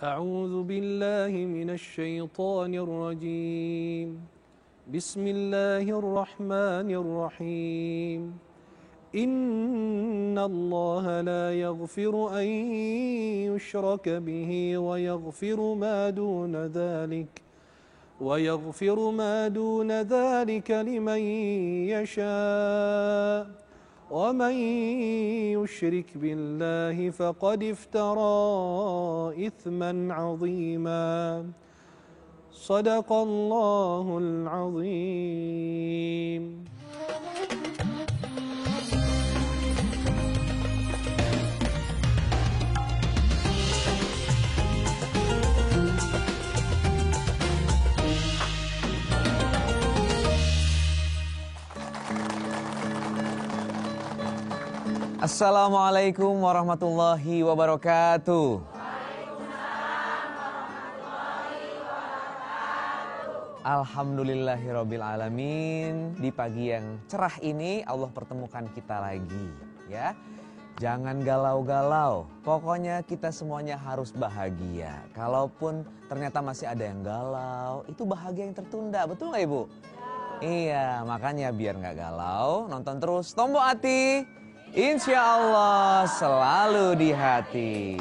أعوذ بالله من الشيطان الرجيم بسم الله الرحمن الرحيم إن الله لا يغفر أن يشرك به ويغفر ما دون ذلك لمن يشاء ومن يشرك بالله فقد افترى إثما عظيما صدق الله العظيم. Assalamualaikum warahmatullahi wabarakatuh. Alhamdulillahirabbil alamin. Di pagi yang cerah ini Allah pertemukan kita lagi, ya. Jangan galau-galau. Pokoknya kita semuanya harus bahagia. Kalaupun ternyata masih ada yang galau, itu bahagia yang tertunda. Betul nggak Ibu? Iya, makanya biar nggak galau, nonton terus Tombo Ati. Insya Allah selalu di hati.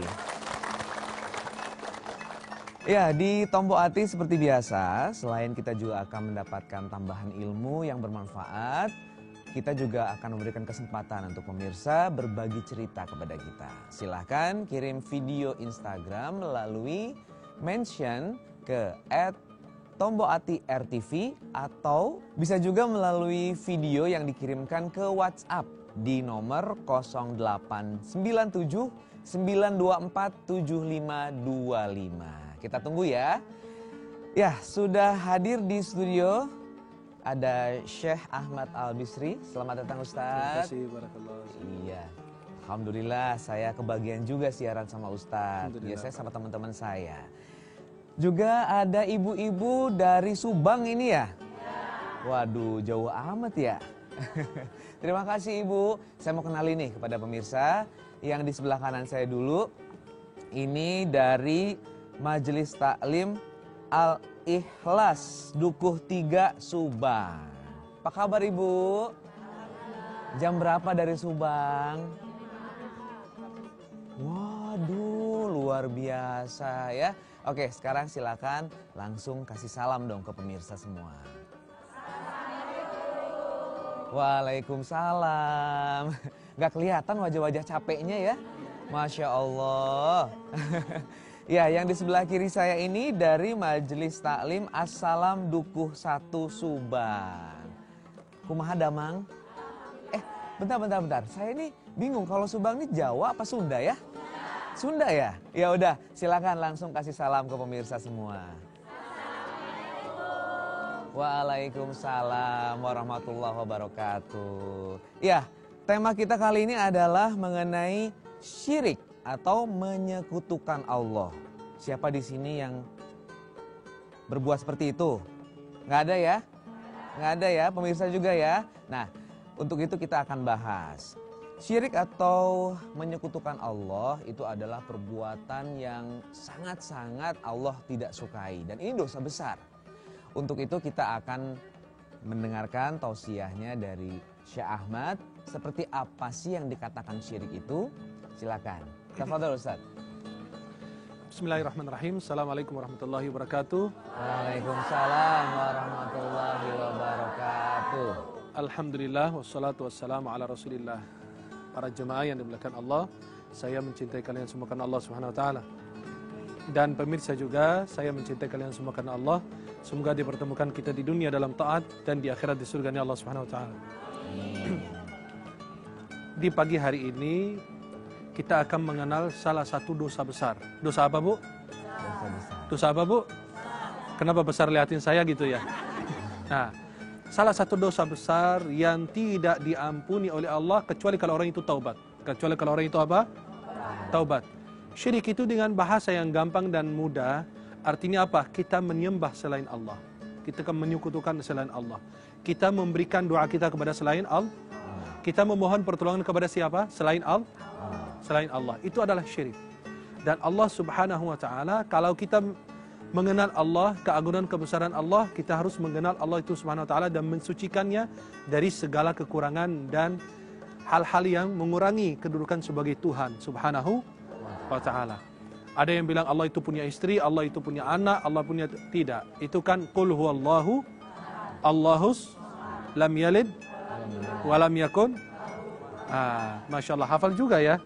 Ya, di Tombo Ati seperti biasa, selain kita juga akan mendapatkan tambahan ilmu yang bermanfaat, kita juga akan memberikan kesempatan untuk pemirsa berbagi cerita kepada kita. Silahkan kirim video Instagram melalui mention ke @tomboati_rtv atau bisa juga melalui video yang dikirimkan ke WhatsApp di nomor 0897 924 7525. Kita tunggu ya. Ya, sudah hadir di studio ada Syekh Ahmad Al-Bisri. Selamat datang Ustaz. Terima kasih, barakallah. Iya. Alhamdulillah saya kebagian juga siaran sama Ustaz. Biasanya sama teman-teman saya. Juga ada ibu-ibu dari Subang ini ya? Waduh, jauh amat ya. Terima kasih Ibu. Saya mau kenalin nih kepada pemirsa yang di sebelah kanan saya dulu. Ini dari Majelis Taklim Al-Ikhlas Dukuh 3 Subang. Apa kabar Ibu? Jam berapa dari Subang? Waduh, luar biasa ya. Oke, sekarang silakan langsung kasih salam dong ke pemirsa semua. Waalaikumsalam. Gak kelihatan wajah-wajah capeknya ya. Masya Allah. Ya, yang di sebelah kiri saya ini dari Majelis Taklim Assalam Dukuh 1 Subang. Kumaha damang? Bentar. Saya ini bingung kalau Subang ini Jawa apa Sunda ya? Sunda ya? Ya udah, silakan langsung kasih salam ke pemirsa semua. Waalaikumsalam warahmatullahi wabarakatuh. Ya, tema kita kali ini adalah mengenai syirik atau menyekutukan Allah. Siapa di sini yang berbuat seperti itu? Nggak ada ya? Nggak ada ya, pemirsa juga ya? Nah, untuk itu kita akan bahas. Syirik atau menyekutukan Allah itu adalah perbuatan yang sangat-sangat Allah tidak sukai. Dan ini dosa besar. Untuk itu kita akan mendengarkan tausiahnya dari Syekh Ahmad. Seperti apa sih yang dikatakan syirik itu? Silakan. Tafadhol Ustaz. Bismillahirrahmanirrahim. Assalamualaikum warahmatullahi wabarakatuh. Waalaikumsalam warahmatullahi wabarakatuh. Alhamdulillah wassalatu wassalamu ala Rasulillah. Para jemaah yang dimuliakan Allah, saya mencintai kalian semua karena Allah Subhanahu wa taala. Dan pemirsa juga, saya mencintai kalian semua karena Allah. Semoga dipertemukan kita di dunia dalam taat dan di akhirat di surganya Allah Subhanahu wa taala. Di pagi hari ini kita akan mengenal salah satu dosa besar. Dosa apa, Bu? Dosa besar. Dosa apa, Bu? Kenapa besar liatin saya gitu ya? Nah, salah satu dosa besar yang tidak diampuni oleh Allah kecuali kalau orang itu taubat. Kecuali kalau orang itu apa? Taubat. Syirik itu dengan bahasa yang gampang dan mudah, artinya apa? Kita menyembah selain Allah. Kita menyekutukan selain Allah. Kita memberikan doa kita kepada selain Allah. Kita memohon pertolongan kepada siapa? Selain Allah. Selain Allah. Itu adalah syirik. Dan Allah Subhanahu wa taala, kalau kita mengenal Allah, keagungan kebesaran Allah, kita harus mengenal Allah itu Subhanahu wa taala dan mensucikannya dari segala kekurangan dan hal-hal yang mengurangi kedudukan sebagai Tuhan Subhanahu wa taala. Ada yang bilang Allah itu punya istri, Allah itu punya anak, Allah punya, tidak. Itu kan qul huwallahu Allahus lam yalid wa lam yakun. Masya Allah, hafal juga ya.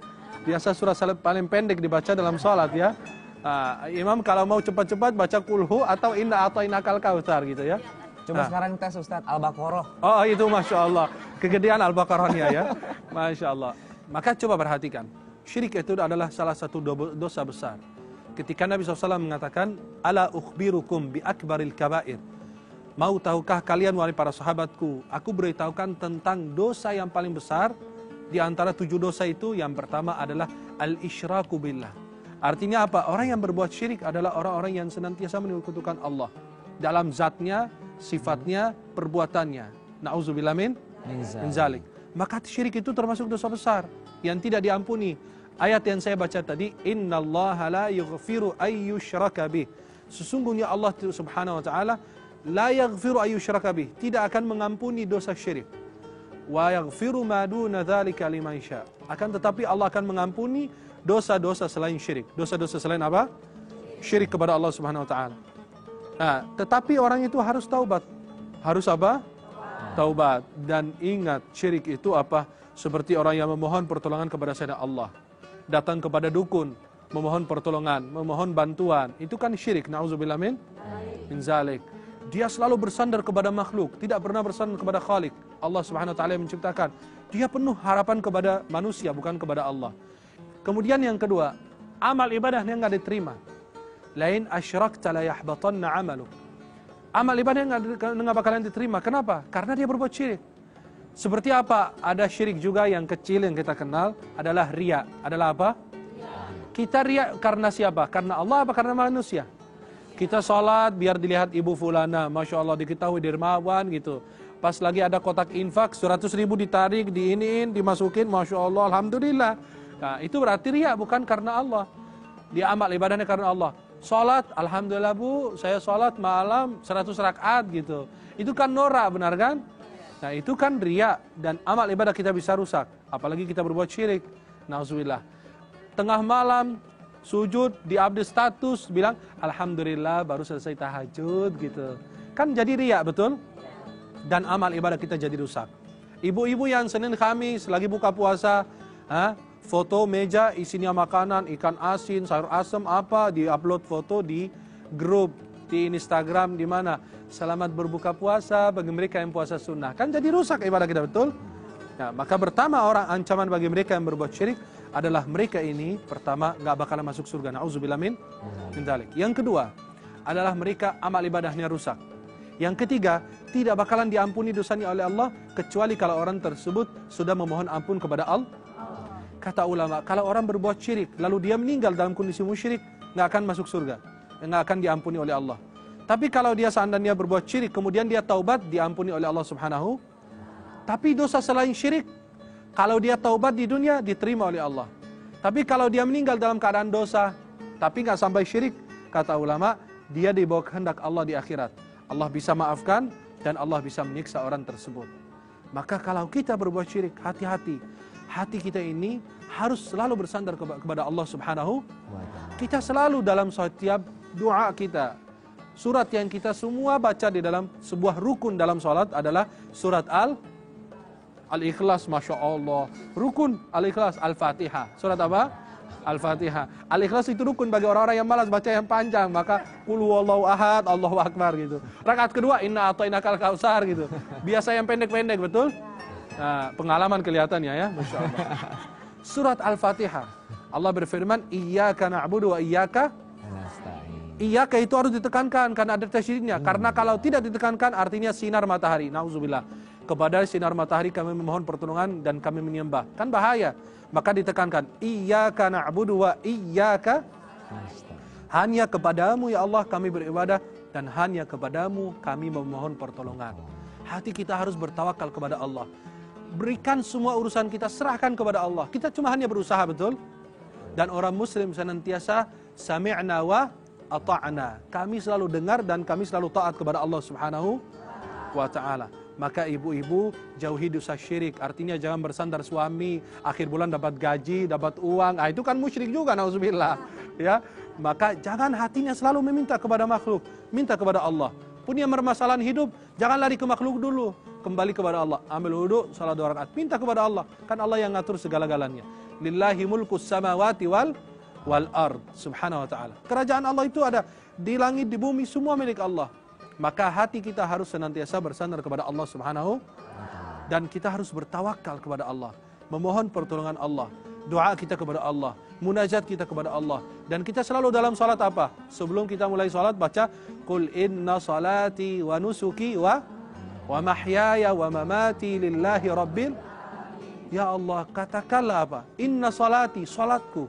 Biasa surah salat paling pendek dibaca dalam salat ya. Imam kalau mau cepat-cepat baca kulhu atau inna a'tainakal kautsar gitu ya. Coba sekarang tes Ustadz Al-Baqarah. Oh itu Masya Allah, kegedean Al-Baqarahnya ya. Masya Allah. Maka coba perhatikan, syirik itu adalah salah satu dosa besar. Ketika Nabi SAW mengatakan, ala ukhbirukum bi akbaril kabair. Mau tahukah kalian wahai para sahabatku, aku beritahukan tentang dosa yang paling besar. Di antara 7 dosa itu, yang pertama adalah al-isyraku billah. Artinya apa? Orang yang berbuat syirik adalah orang-orang yang senantiasa menyekutukan Allah dalam zatnya, sifatnya, perbuatannya. Na'udzubillah min zalik. Maka syirik itu termasuk dosa besar yang tidak diampuni. Ayat yang saya baca tadi, innallaha la yaghfiru ayyushraka bih. Sesungguhnya Allah Subhanahu wa taala la yaghfiru ayyushraka bih, tidak akan mengampuni dosa syirik. Wa yaghfiru ma duna dzalika liman syaa. Akan tetapi Allah akan mengampuni dosa-dosa selain syirik. Dosa-dosa selain apa? Syirik kepada Allah Subhanahu wa taala. Nah, tetapi orang itu harus taubat. Harus apa? Taubat. Dan ingat, syirik itu apa? Seperti orang yang memohon pertolongan kepada selain Allah. Datang kepada dukun, memohon pertolongan, memohon bantuan. Itu kan syirik. Na'udzubillah min zalik. Dia selalu bersandar kepada makhluk, tidak pernah bersandar kepada Khalik. Allah Subhanahu wa taala yang menciptakan. Dia penuh harapan kepada manusia, bukan kepada Allah. Kemudian yang kedua, amal ibadah yang enggak diterima. Lain asyrakta la yahbatanna 'amaluk. Amal ibadah yang enggak bakalan diterima. Kenapa? Karena dia berbuat syirik. Seperti apa? Ada syirik juga yang kecil yang kita kenal adalah riya. Adalah apa? Kita riya karena siapa? Karena Allah apa karena manusia? Kita sholat biar dilihat ibu fulana, Masya Allah diketahui dermawan gitu. Pas lagi ada kotak infak 100.000 ditarik, diiniin, dimasukin, Masya Allah, Alhamdulillah. Nah itu berarti riya, bukan karena Allah. Dia amal ibadahnya karena Allah. Sholat, Alhamdulillah bu, saya sholat malam 100 rakaat gitu. Itu kan norak, benar kan? Nah itu kan riya, dan amal ibadah kita bisa rusak. Apalagi kita berbuat syirik. Nauzubillah. Tengah malam, sujud, di-update status, bilang Alhamdulillah baru selesai tahajud gitu. Kan jadi riya, betul? Dan amal ibadah kita jadi rusak. Ibu-ibu yang Senin Khamis lagi buka puasa, foto meja isinya makanan, ikan asin, sayur asem apa, di-upload foto di grup, di Instagram, di mana selamat berbuka puasa bagi mereka yang puasa sunnah. Kan jadi rusak ibadah kita, betul? Nah, maka pertama orang ancaman bagi mereka yang berbuat syirik adalah mereka ini pertama nggak bakalan masuk surga. Nauzubillah min dzalik. Yang kedua adalah mereka amal ibadahnya rusak. Yang ketiga, tidak bakalan diampuni dosanya oleh Allah kecuali kalau orang tersebut sudah memohon ampun kepada Allah. Kata ulama, kalau orang berbuat syirik lalu dia meninggal dalam kondisi musyrik, nggak akan masuk surga, nggak akan diampuni oleh Allah. Tapi kalau dia seandainya berbuat syirik kemudian dia taubat, diampuni oleh Allah Subhanahu. Tapi dosa selain syirik, kalau dia taubat di dunia diterima oleh Allah. Tapi kalau dia meninggal dalam keadaan dosa tapi nggak sampai syirik, kata ulama, dia dibawa kehendak Allah di akhirat. Allah bisa maafkan dan Allah bisa menyiksa orang tersebut. Maka kalau kita berbuat syirik, hati-hati. Hati kita ini harus selalu bersandar kepada Allah Subhanahu. Kita selalu dalam setiap doa kita, surat yang kita semua baca di dalam sebuah rukun dalam salat adalah surat Al-Ikhlas, Masya Allah. Rukun Al-Ikhlas, Al-Fatihah. Surat apa? Al-Fatihah. Al-Ikhlas itu rukun bagi orang-orang yang malas baca yang panjang. Maka Qul huwallahu ahad, Allahu akbar gitu. Rakaat kedua, inna a'tainakal kautsar gitu. Biasa yang pendek-pendek, betul? Nah, pengalaman kelihatannya ya, Masya Allah. Surat Al-Fatihah. Allah berfirman, Iyyaka na'budu wa iyyaka nasta'in. Iyyaka itu harus ditekankan karena ada tasydidnya. Karena kalau tidak ditekankan artinya sinar matahari. Nauzubillah. Kepada sinar matahari kami memohon pertolongan dan kami menyembah. Kan bahaya. Maka ditekankan, Iyyaka na'budu wa iyyaka nasta'in. Hanya kepadamu ya Allah kami beribadah dan hanya kepadamu kami memohon pertolongan. Hati kita harus bertawakal kepada Allah. Berikan semua urusan kita, serahkan kepada Allah. Kita cuma hanya berusaha, betul? Dan orang muslim senantiasa sami'na wa ata'na. Kami selalu dengar dan kami selalu taat kepada Allah Subhanahu wa taala. Maka ibu-ibu jauhi dosa syirik. Artinya jangan bersandar suami, akhir bulan dapat gaji, dapat uang. Itu kan musyrik juga, nauzubillah. Ya, maka jangan hatinya selalu meminta kepada makhluk, minta kepada Allah. Punya permasalahan hidup, jangan lari ke makhluk dulu, kembali kepada Allah. Ambil wudu, salat 2 rakaat, minta kepada Allah. Kan Allah yang ngatur segala-galanya. Lillahi mulkus samawati wal ard, subhanahu wa ta'ala. Kerajaan Allah itu ada di langit, di bumi, semua milik Allah. Maka hati kita harus senantiasa bersandar kepada Allah Subhanahu, dan kita harus bertawakal kepada Allah, memohon pertolongan Allah, doa kita kepada Allah, munajat kita kepada Allah. Dan kita selalu dalam salat apa? Sebelum kita mulai salat baca qul inna salati wa nusuki wa mahyaya wa mamati lillahi rabbil. Ya Allah, katakanlah apa? Inna salati, salatku,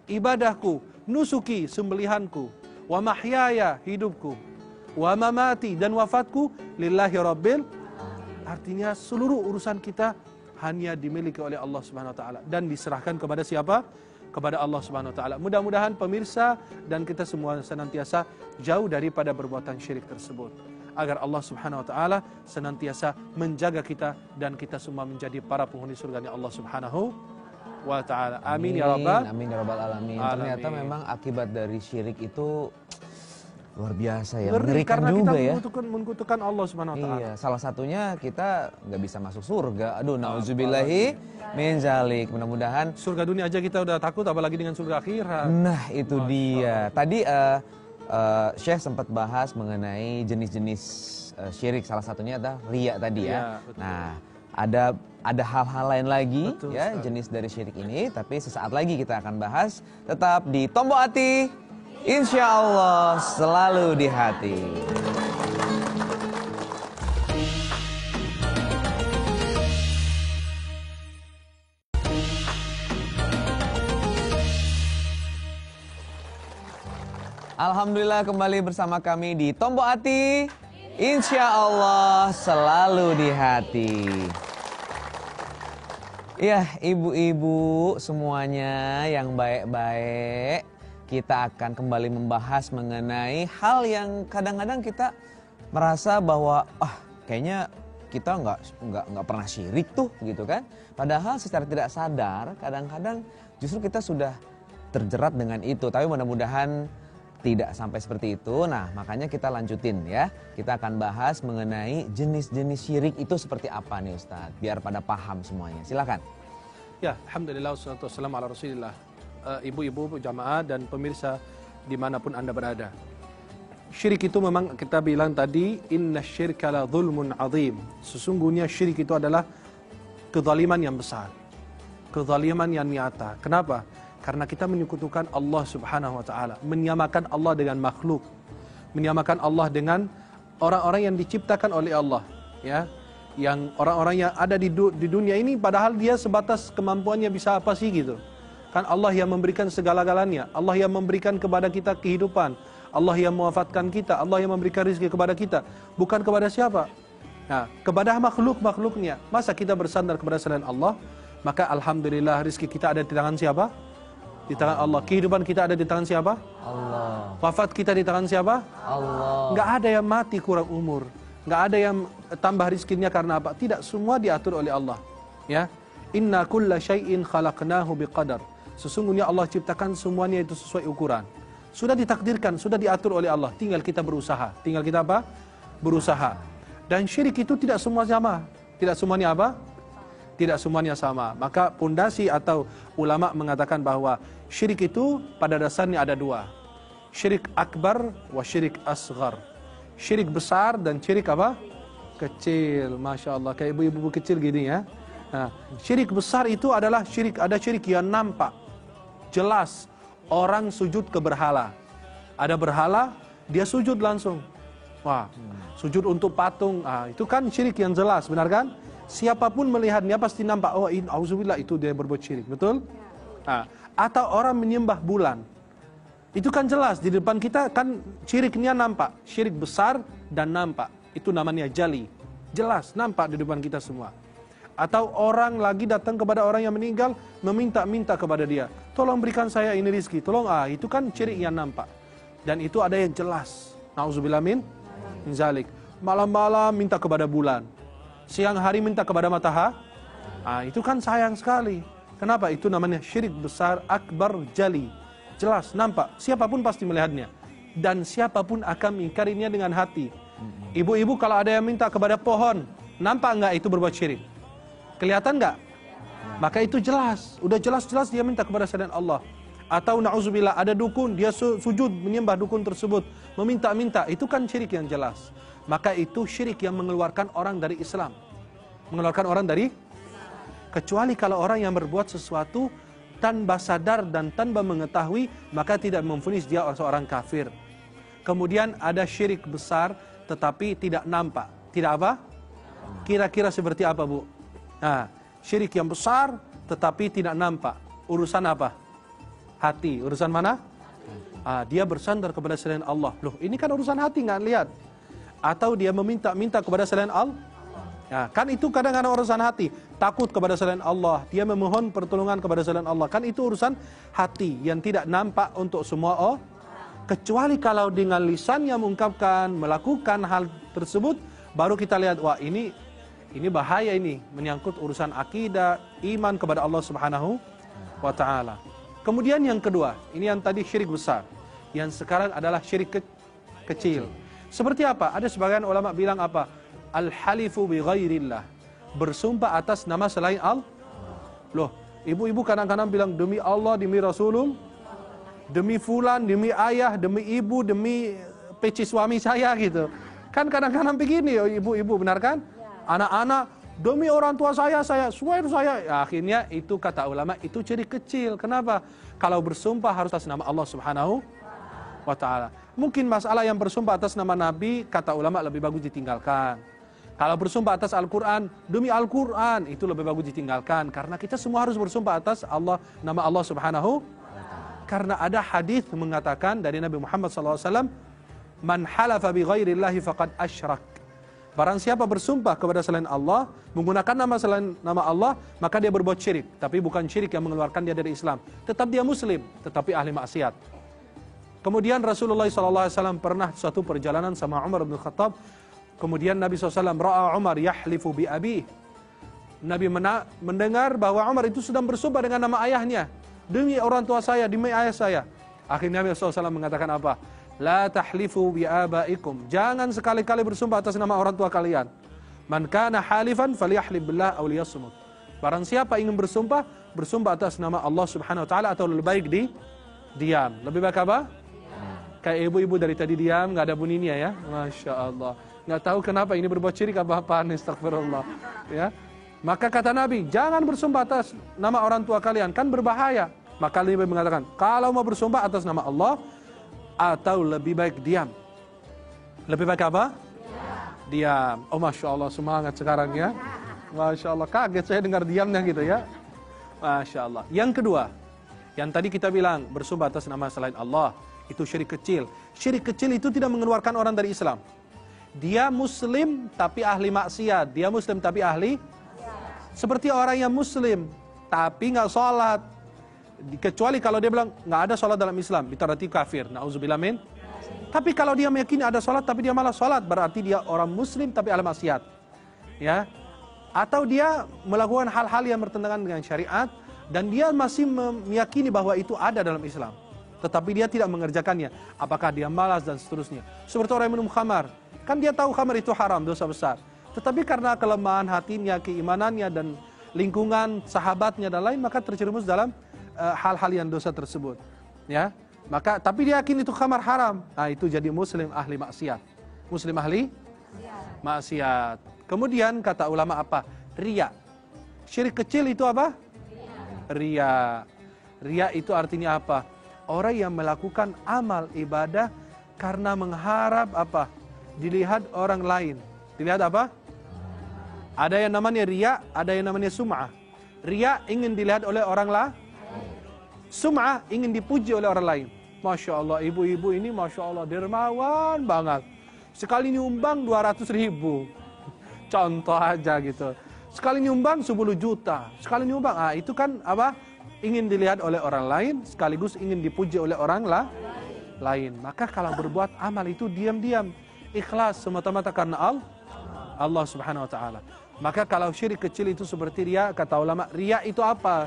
ibadahku, nusuki, sembelihanku, wa mahyaya, hidupku, wa mamati, dan wafatku, lillahi rabbil. Artinya seluruh urusan kita hanya dimiliki oleh Allah Subhanahu wa taala dan diserahkan kepada siapa? Kepada Allah Subhanahu wa taala. Mudah-mudahan pemirsa dan kita semua senantiasa jauh daripada perbuatan syirik tersebut, agar Allah Subhanahu wa taala senantiasa menjaga kita dan kita semua menjadi para penghuni surganya Allah Subhanahu wa taala. Amin ya rabbal amin ya rabbal alamin. Ternyata memang akibat dari syirik itu luar biasa ya, mengerikan karena juga kita mengutukan Allah Subhanahu wa taala. Iya, salah satunya kita nggak bisa masuk surga. Aduh, nauzubillahi min zalik. Mudah-mudahan surga dunia aja kita udah takut, apalagi dengan surga akhirat. Nah, itu dia. Tadi Syekh sempat bahas mengenai jenis-jenis syirik. Salah satunya adalah riya tadi ya. Betul. Nah, ada hal-hal lain lagi, betul, ya, jenis dari syirik ini, tapi sesaat lagi kita akan bahas. Tetap di Tombo Hati, insya Allah selalu di hati. Alhamdulillah kembali bersama kami di Tombo Hati, insya Allah selalu di hati. Ya, ibu-ibu semuanya yang baik-baik, kita akan kembali membahas mengenai hal yang kadang-kadang kita merasa bahwa kayaknya kita nggak pernah syirik tuh, gitu kan? Padahal secara tidak sadar kadang-kadang justru kita sudah terjerat dengan itu. Tapi mudah-mudahan tidak sampai seperti itu. Nah, makanya kita lanjutin ya. Kita akan bahas mengenai jenis-jenis syirik itu seperti apa nih Ustadz, biar pada paham semuanya. Silakan. Ya, alhamdulillah wassalatu wassalamu ala Rasulillah. Ibu-ibu, jamaah dan pemirsa dimanapun Anda berada. Syirik itu memang kita bilang tadi, inna syirka la zulmun azim. Sesungguhnya syirik itu adalah kezaliman yang besar, kezaliman yang nyata. Kenapa? Karena kita menyekutukan Allah Subhanahu wa taala, menyamakan Allah dengan makhluk, menyamakan Allah dengan orang-orang yang diciptakan oleh Allah, ya. Yang orang-orang yang ada di dunia ini padahal dia sebatas kemampuannya bisa apa sih gitu. Kan Allah yang memberikan segala-galanya, Allah yang memberikan kepada kita kehidupan, Allah yang mewafatkan kita, Allah yang memberikan rezeki kepada kita, bukan kepada siapa? Nah, kepada makhluk-makhluknya. Masa kita bersandar kepada selain Allah? Maka alhamdulillah rezeki kita ada di tangan siapa? Di tangan Allah. Kehidupan kita ada di tangan siapa? Allah. Wafat kita di tangan siapa? Allah. Nggak ada yang mati kurang umur, nggak ada yang tambah rizkinya karena apa? Tidak, semua diatur oleh Allah. Ya, inna kulla syai'in khalaqnahu biqadar. Sesungguhnya Allah ciptakan semuanya itu sesuai ukuran. Sudah ditakdirkan, sudah diatur oleh Allah. Tinggal kita berusaha. Tinggal kita apa? Berusaha. Dan syirik itu tidak semua sama. Tidak semuanya apa? Tidak semuanya sama. Maka pondasi atau ulama mengatakan bahwa syirik itu pada dasarnya ada dua. Syirik akbar wa syirik asghar. Syirik besar dan syirik apa? Kecil. Masya Allah. Kayak ibu-ibu kecil gini ya. Nah, syirik besar itu adalah syirik. Ada syirik yang nampak, jelas. Orang sujud ke berhala. Ada berhala, dia sujud langsung. Wah, sujud untuk patung. Itu kan syirik yang jelas, benar kan? Siapapun melihatnya pasti nampak, oh ini auzubillah, itu dia berbuat syirik, betul? Atau orang menyembah bulan. Itu kan jelas, di depan kita kan syiriknya nampak. Syirik besar dan nampak. Itu namanya jali. Jelas, nampak di depan kita semua. Atau orang lagi datang kepada orang yang meninggal, meminta-minta kepada dia, tolong berikan saya ini rizki, tolong, itu kan syirik yang nampak. Dan itu ada yang jelas. Nauzubillah min zalik. Malam-malam minta kepada bulan, siang hari minta kepada matahari. Itu kan sayang sekali. Kenapa? Itu namanya syirik besar, akbar, jali. Jelas, nampak. Siapapun pasti melihatnya. Dan siapapun akan mengingkarinya dengan hati. Ibu-ibu kalau ada yang minta kepada pohon, nampak enggak itu berbuat syirik? Kelihatan enggak? Maka itu jelas. Udah jelas-jelas dia minta kepada selain Allah. Atau na'udzubillah ada dukun, dia sujud menyembah dukun tersebut, meminta-minta. Itu kan syirik yang jelas. Maka itu syirik yang mengeluarkan orang dari Islam. Mengeluarkan orang dari, kecuali kalau orang yang berbuat sesuatu tanpa sadar dan tanpa mengetahui, maka tidak memvonis dia seorang kafir. Kemudian ada syirik besar tetapi tidak nampak. Tidak apa? Kira-kira seperti apa, Bu? Syirik yang besar tetapi tidak nampak. Urusan apa? Hati. Urusan mana? Dia bersandar kepada selain Allah. Loh, ini kan urusan hati, nggak lihat. Atau dia meminta-minta kepada selain Allah. Kan itu kadang-kadang urusan hati. Takut kepada selain Allah, dia memohon pertolongan kepada selain Allah. Kan itu urusan hati yang tidak nampak untuk semua kecuali kalau dengan lisan yang mengungkapkan, melakukan hal tersebut, baru kita lihat, wah ini bahaya, ini menyangkut urusan akidah, iman kepada Allah Subhanahu wa taala. Kemudian yang kedua, ini yang tadi syirik besar. Yang sekarang adalah syirik kecil. Seperti apa? Ada sebagian ulama bilang apa? Al-halifu bi ghairillah. Bersumpah atas nama selain Allah. Loh, ibu-ibu kadang-kadang bilang demi Allah, demi Rasulullah, demi fulan, demi ayah, demi ibu, demi peci suami saya gitu. Kan kadang-kadang begini ibu-ibu, benar kan? Anak-anak, demi orang tua saya swear saya. Akhirnya itu kata ulama, itu syirik kecil. Kenapa? Kalau bersumpah harus atas nama Allah Subhanahu wa taala. Mungkin masalah yang bersumpah atas nama Nabi, kata ulama lebih bagus ditinggalkan. Kalau bersumpah atas Al-Quran, demi Al-Quran, itu lebih bagus ditinggalkan. Karena kita semua harus bersumpah atas Allah, nama Allah Subhanahu. Karena ada hadis mengatakan dari Nabi Muhammad SAW, Man halafa bi ghairillahi faqad asyrak. Barang siapa bersumpah kepada selain Allah, menggunakan selain nama Allah, maka dia berbuat syirik. Tapi bukan syirik yang mengeluarkan dia dari Islam. Tetap dia Muslim, tetapi ahli maksiat. Kemudian Rasulullah SAW pernah suatu perjalanan sama Umar bin Khattab. Kemudian Nabi SAW ra'a Umar yahlifu bi abih. Nabi mendengar bahwa Umar itu sedang bersumpah dengan nama ayahnya. Demi orang tua saya, demi ayah saya. Akhirnya Nabi SAW mengatakan apa? La tahlifu bi abaikum. Jangan sekali-kali bersumpah atas nama orang tua kalian. Man kana halifan falyahlib billah aw liyasmut. Barang siapa ingin bersumpah, bersumpah atas nama Allah Subhanahu wa taala atau lebih baik diam. Lebih baik apa? Kayak ibu-ibu dari tadi diam, enggak ada bunyinya ya. Masya Allah. Nggak tahu kenapa ini berbuat syirik apa-apaan, astagfirullah. Ya. Maka kata Nabi, jangan bersumpah atas nama orang tua kalian, kan berbahaya. Maka Nabi mengatakan, kalau mau bersumpah atas nama Allah, atau lebih baik diam. Lebih baik apa? Diam. Oh Masya Allah, semangat sekarang ya. Masya Allah, kaget saya dengar diamnya gitu ya. Masya Allah. Yang kedua, yang tadi kita bilang, bersumpah atas nama selain Allah, itu syirik kecil. Syirik kecil itu tidak mengeluarkan orang dari Islam. Dia Muslim tapi ahli maksiat. Dia Muslim tapi ahli. Seperti orang yang Muslim tapi nggak sholat. Kecuali kalau dia bilang nggak ada sholat dalam Islam, itu berarti kafir. Nauzubillah min. Tapi kalau dia meyakini ada sholat tapi dia malah sholat, berarti dia orang Muslim tapi ahli maksiat. Ya. Atau dia melakukan hal-hal yang bertentangan dengan syariat dan dia masih meyakini bahwa itu ada dalam Islam, tetapi dia tidak mengerjakannya. Apakah dia malas dan seterusnya. Seperti orang yang minum khamar. Kan dia tahu khamar itu haram, dosa besar. Tetapi karena kelemahan hatinya, keimanannya, dan lingkungan, sahabatnya, dan lain, maka terjerumus dalam hal-hal yang dosa tersebut. Ya, maka tapi dia yakin itu khamar haram. Nah, itu jadi Muslim ahli maksiat. Muslim ahli maksiat. Kemudian kata ulama apa? Riya. Syirik kecil itu apa? Riya. Riya itu artinya apa? Orang yang melakukan amal ibadah karena mengharap apa? Dilihat orang lain. Dilihat apa? Ada yang namanya riya, ada yang namanya sum'ah. Riya ingin dilihat oleh orang lain. Sum'ah ingin dipuji oleh orang lain. Masya Allah, ibu-ibu ini Masya Allah dermawan banget. Sekali nyumbang 200.000. Contoh aja gitu. Sekali nyumbang 10 juta, sekali nyumbang, itu kan apa? Ingin dilihat oleh orang lain, sekaligus ingin dipuji oleh orang lain. Maka kalau berbuat amal itu diam-diam, ikhlas semata-mata karena Allah Subhanahu wa taala. Maka kalau syirik kecil itu seperti riya, kata ulama, riya itu apa?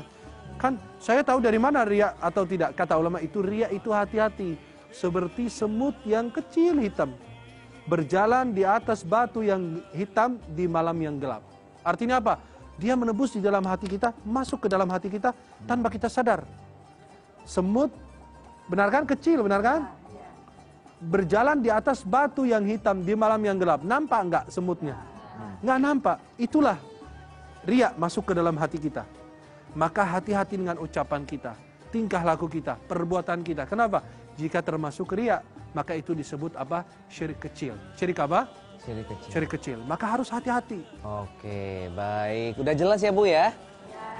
Kan saya tahu dari mana riya atau tidak. Kata ulama itu riya itu hati-hati, seperti semut yang kecil hitam berjalan di atas batu yang hitam di malam yang gelap. Artinya apa? Dia menembus di dalam hati kita, masuk ke dalam hati kita tanpa kita sadar. Semut, benar kan? Kecil, benar kan? Berjalan di atas batu yang hitam di malam yang gelap. Nampak enggak semutnya? Enggak nampak. Itulah riya masuk ke dalam hati kita. Maka hati-hati dengan ucapan kita, tingkah laku kita, perbuatan kita. Kenapa? Jika termasuk riya, maka itu disebut apa? Syirik kecil. Syirik apa? Syirik kecil. Syirik kecil. Maka harus hati-hati. Oke, baik. Udah jelas ya Bu ya?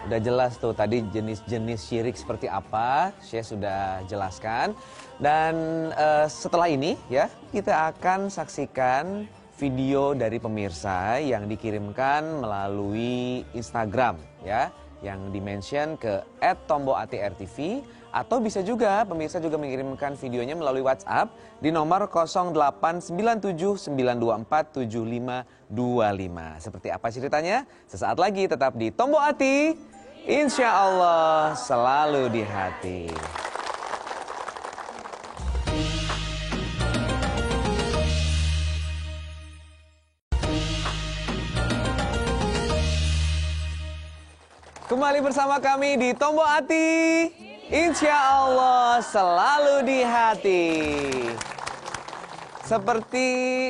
Udah jelas tuh tadi jenis-jenis syirik seperti apa, saya sudah jelaskan. Dan setelah ini ya, kita akan saksikan video dari pemirsa yang dikirimkan melalui Instagram ya, yang dimention ke @tomboatrtv, atau bisa juga pemirsa juga mengirimkan videonya melalui WhatsApp di nomor 089792475525. Seperti apa ceritanya? Sesaat lagi tetap di Tombo Ati, insya Allah selalu di hati. Kembali bersama kami di Tombo Ati, insya Allah selalu di hati. Seperti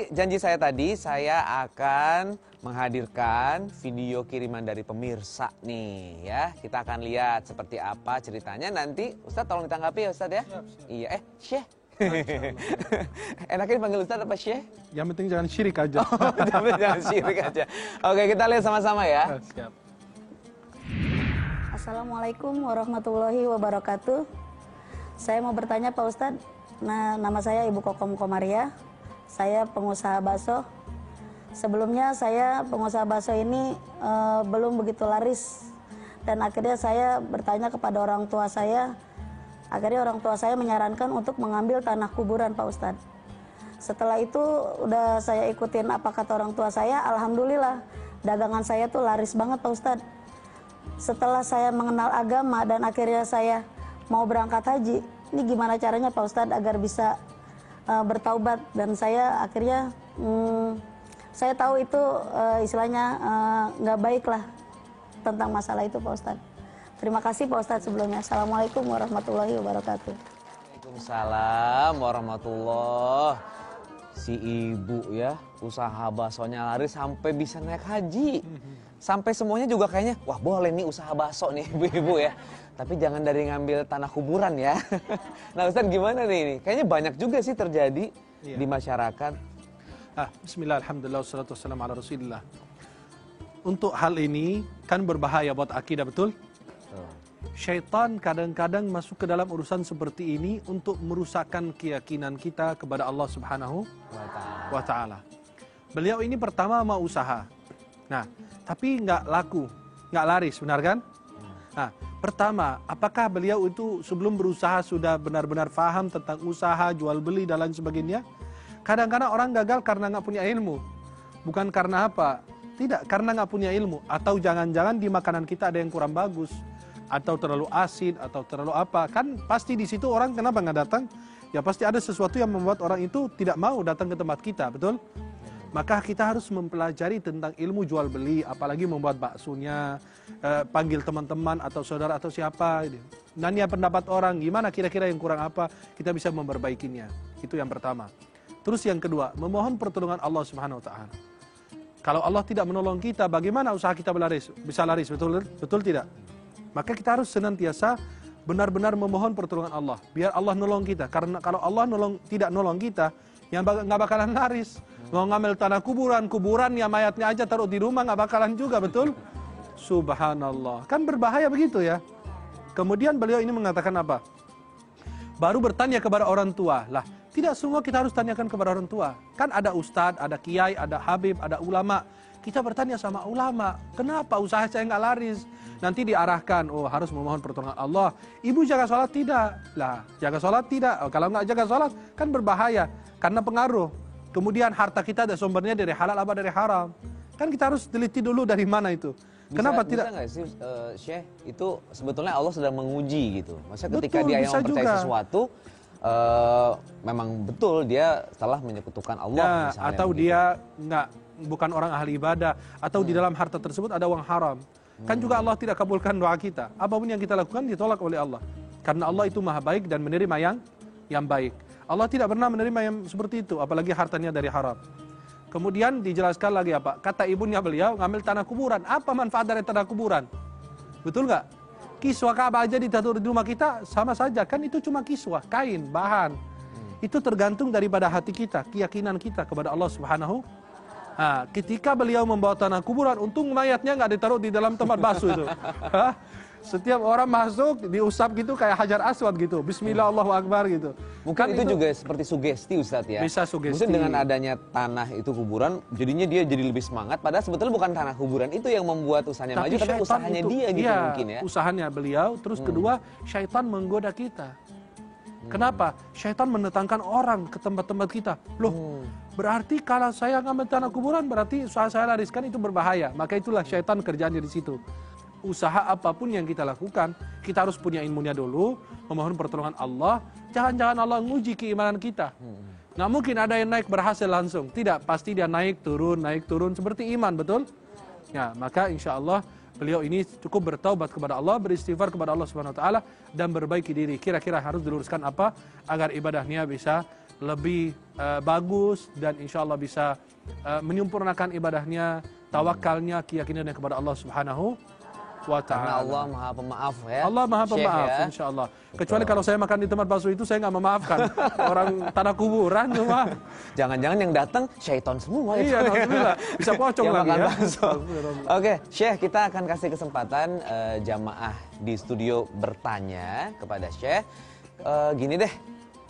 janji saya tadi, saya akan menghadirkan video kiriman dari pemirsa nih ya. Kita akan lihat seperti apa ceritanya nanti. Ustadz tolong ditanggapi ya Ustadz ya. Siap. Iya, Syekh. Enaknya dipanggil Ustadz apa Syekh? Yang penting jangan syirik aja. Jangan syirik aja. Oke, kita lihat sama-sama ya. Siap. Assalamualaikum warahmatullahi wabarakatuh. Saya mau bertanya Pak Ustadz, nama saya Ibu Kokom Komaria. Saya pengusaha bakso. Sebelumnya saya pengusaha bakso ini belum begitu laris. Dan akhirnya saya bertanya kepada orang tua saya. Akhirnya orang tua saya menyarankan untuk mengambil tanah kuburan Pak Ustadz. Setelah itu udah saya ikutin apa kata orang tua saya. Alhamdulillah dagangan saya tuh laris banget Pak Ustadz. Setelah saya mengenal agama dan akhirnya saya mau berangkat haji, ini gimana caranya Pak Ustadz agar bisa bertaubat? Dan saya akhirnya saya tahu itu istilahnya nggak baik lah tentang masalah itu Pak Ustadz. Terima kasih Pak Ustadz sebelumnya. Assalamualaikum warahmatullahi wabarakatuh. Waalaikumsalam warahmatullahi. Si ibu ya, usaha baksonya laris sampai bisa naik haji. Sampai semuanya juga kayaknya, wah boleh nih usaha bakso nih ibu-ibu ya. Tapi jangan dari ngambil tanah kuburan ya. Nah Ustadz gimana nih ini? Kayaknya banyak juga sih terjadi di masyarakat. Bismillah, alhamdulillah, wassalatu wassalamu ala rasulillah. Untuk hal ini kan berbahaya buat akidah, betul? Syaitan kadang-kadang masuk ke dalam urusan seperti ini untuk merusakkan keyakinan kita kepada Allah Subhanahu wa ta'ala. Beliau ini pertama mau usaha. Nah, tapi nggak laku, nggak laris, benar kan? Nah, pertama, apakah beliau itu sebelum berusaha sudah benar-benar paham tentang usaha, jual beli dan lain sebagainya? Kadang-kadang orang gagal karena nggak punya ilmu, bukan karena apa? Tidak, karena nggak punya ilmu, atau jangan-jangan di makanan kita ada yang kurang bagus, atau terlalu asin, atau terlalu apa? Kan pasti di situ orang kenapa nggak datang? Ya pasti ada sesuatu yang membuat orang itu tidak mau datang ke tempat kita, betul? Maka kita harus mempelajari tentang ilmu jual beli, apalagi membuat baksonya, panggil teman-teman atau saudara atau siapa. Nanya pendapat orang, gimana kira-kira yang kurang apa, kita bisa memperbaikinya. Itu yang pertama. Terus yang kedua, memohon pertolongan Allah Subhanahu wa ta'ala. Kalau Allah tidak menolong kita, bagaimana usaha kita bisa laris, betul? Betul tidak? Maka kita harus senantiasa benar-benar memohon pertolongan Allah, biar Allah nolong kita. Karena kalau Allah tidak nolong kita, yang nggak bakalan laris. Mau ngambil tanah kuburan ya mayatnya aja taruh di rumah nggak bakalan juga, betul? Subhanallah, kan berbahaya begitu ya. Kemudian beliau ini mengatakan apa? Baru bertanya kepada orang tua. Lah, tidak semua kita harus tanyakan kepada orang tua. Kan ada ustadz, ada kiai, ada habib, ada ulama Kita bertanya sama ulama, kenapa usaha saya nggak laris? Nanti diarahkan, oh harus memohon pertolongan Allah. Ibu jaga sholat tidak? Lah, jaga sholat tidak. Oh, kalau nggak jaga sholat kan berbahaya karena pengaruh. Kemudian harta kita ada sumbernya dari halal apa dari haram? Kan kita harus teliti dulu dari mana itu. Kenapa tidak? Bisa nggak sih, Syekh, itu sebetulnya Allah sedang menguji gitu. Maksudnya ketika Betul, dia yang bisa mempercayai juga. sesuatu, memang betul dia telah menyekutukan Allah Nah, misalnya. atau begitu. dia bukan orang ahli ibadah, atau di dalam harta tersebut ada uang haram. Kan juga Allah tidak kabulkan doa kita. Apapun yang kita lakukan ditolak oleh Allah. Karena Allah itu maha baik dan menerima yang baik. Allah tidak pernah menerima yang seperti itu, apalagi hartanya dari haram. Kemudian dijelaskan lagi apa? Kata ibunya beliau ngambil tanah kuburan. Apa manfaat dari tanah kuburan? Betul nggak? Kiswah Ka'bah aja ditaruh di rumah kita sama saja. Kan itu cuma kiswah, kain, bahan. Itu tergantung daripada hati kita, keyakinan kita kepada Allah Subhanahu. Nah, ketika beliau membawa tanah kuburan, untung mayatnya nggak ditaruh di dalam tempat basuh itu. Hah? Setiap orang masuk diusap gitu kayak Hajar Aswad gitu. Bismillah Allahu Akbar gitu. Mungkin itu juga seperti sugesti Ustadz ya. Bisa sugesti. Mungkin dengan adanya tanah itu kuburan, jadinya dia jadi lebih semangat. Padahal sebetulnya bukan tanah kuburan itu yang membuat usahanya maju, tapi syaitan usahanya itu, dia gitu iya, mungkin ya. usahanya beliau. Terus kedua, syaitan menggoda kita. Kenapa? Syaitan mendatangkan orang ke tempat-tempat kita. Loh, berarti kalau saya ngambil tanah kuburan, berarti usaha saya lariskan itu berbahaya. Maka itulah syaitan kerjaannya di situ. Usaha apapun yang kita lakukan, kita harus punya ilmunya dulu, memohon pertolongan Allah. Jangan-jangan Allah nguji keimanan kita. Nggak mungkin ada yang naik berhasil langsung. Tidak, pasti dia naik turun seperti iman, betul? Ya, maka insya Allah beliau ini cukup bertaubat kepada Allah, beristighfar kepada Allah Subhanahu Wa Taala dan berbaiki diri. Kira-kira harus diluruskan apa agar ibadahnya bisa lebih bagus dan insya Allah bisa menyempurnakan ibadahnya, tawakalnya, keyakinannya kepada Allah Subhanahu Wa Taala. Karena Allah Maha Pemaaf ya. Allah Maha Syekh, Pemaaf, ya. insya Allah. Kecuali kalau saya makan di tempat basuh itu saya nggak memaafkan orang tanah kuburan semua. Jangan-jangan yang datang syaitan semua itu. Iya, alhamdulillah. Bisa pocong Yang lagi makan ya. bakso. Oke, Syekh, kita akan kasih kesempatan jamaah di studio bertanya kepada Syekh. Gini deh,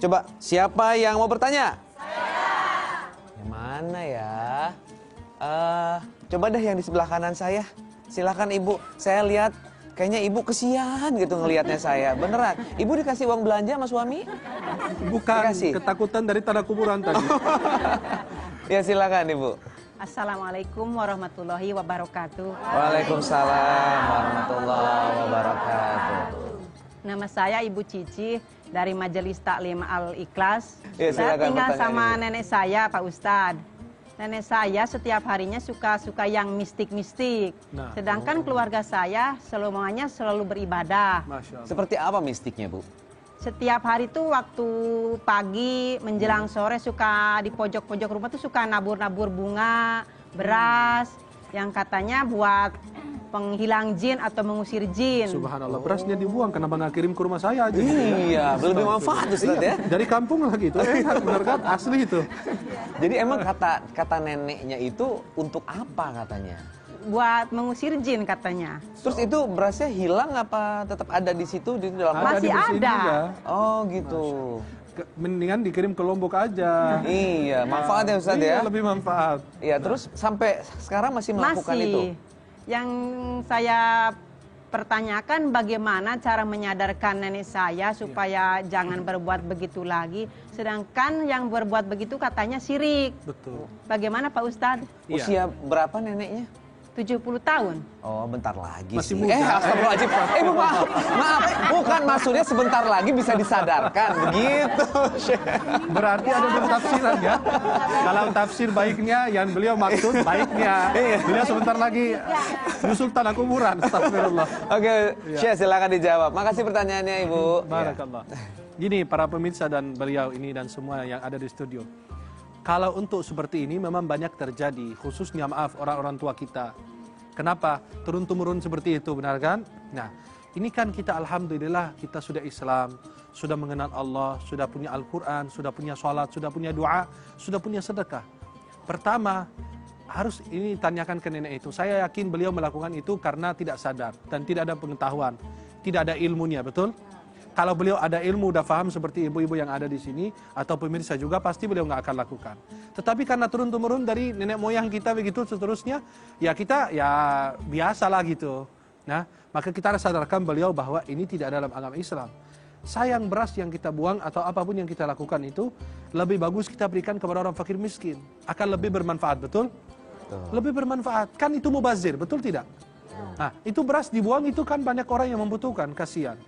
coba siapa yang mau bertanya? Saya. Yang mana ya? Coba deh yang di sebelah kanan saya. Silakan Ibu. Saya lihat kayaknya Ibu kesian gitu ngelihatnya saya. Beneran. Ibu dikasih uang belanja sama suami? Bukan Dikasih. ketakutan dari tanah kuburan tadi. Ya silakan Ibu. Assalamualaikum warahmatullahi wabarakatuh. Waalaikumsalam warahmatullahi wabarakatuh. Nama saya Ibu Cici dari Majelis Taklim Al-Ikhlas. Ya, Saya silakan tinggal pertanyaan sama Ibu. nenek saya, Pak Ustadz. Nenek saya setiap harinya suka yang mistik-mistik. Nah. Sedangkan keluarga saya semuanya selalu beribadah. Masya Allah. Seperti apa mistiknya, Bu? Setiap hari tuh waktu pagi menjelang sore suka di pojok-pojok rumah tuh suka nabur-nabur bunga, beras yang katanya buat penghilang jin atau mengusir jin. Subhanallah, berasnya dibuang, kenapa nggak kirim ke rumah saya aja? Iya, lebih manfaat Ustaz ya. Dari kampung lagi itu, benar kan? Asli itu. Jadi emang kata neneknya itu untuk apa katanya? Buat mengusir jin katanya. Terus itu berasnya hilang apa tetap ada di situ di dalam? Masih dibersihin ada. juga. Oh gitu. Mendingan dikirim ke Lombok aja. Iya, manfaat ya Ustaz Iya, ya. lebih manfaat. Iya, terus sampai sekarang masih melakukan itu. Yang saya pertanyakan bagaimana cara menyadarkan nenek saya supaya jangan berbuat begitu lagi. Sedangkan yang berbuat begitu katanya syirik. Betul. Bagaimana Pak Ustadz? Iya. Usia berapa neneknya? 70 tahun. Oh, bentar lagi Masih sih. muda. Astagfirullahaladzim. Ibu maaf. Bukan maksudnya sebentar lagi bisa disadarkan. Begitu. Berarti ada dua tafsiran ya. Kalau tafsir baiknya yang beliau maksud baiknya. Beliau sebentar lagi nyusul tanah kuburan. Astagfirullah. Oke, Syekh silakan dijawab. Makasih pertanyaannya Ibu. Barakallah. Gini para pemirsa dan beliau ini dan semua yang ada di studio. Kalau untuk seperti ini memang banyak terjadi, khususnya maaf orang-orang tua kita. Kenapa? Turun-temurun seperti itu, benar kan? Nah, ini kan kita alhamdulillah kita sudah Islam, sudah mengenal Allah, sudah punya Al-Quran, sudah punya sholat, sudah punya doa, sudah punya sedekah. Pertama, harus ini tanyakan ke nenek itu. Saya yakin beliau melakukan itu karena tidak sadar dan tidak ada pengetahuan, tidak ada ilmunya, betul? Kalau beliau ada ilmu, udah paham seperti ibu-ibu yang ada di sini, atau pemirsa juga, pasti beliau nggak akan lakukan. Tetapi karena turun-temurun dari nenek moyang kita begitu seterusnya, ya kita ya biasalah gitu. Nah, maka kita harus sadarkan beliau bahwa ini tidak dalam agama Islam. Sayang beras yang kita buang atau apapun yang kita lakukan itu, lebih bagus kita berikan kepada orang fakir miskin. Akan lebih bermanfaat, betul? Lebih bermanfaat. Kan itu mubazir, betul tidak? Nah, itu beras dibuang itu kan banyak orang yang membutuhkan, kasihan.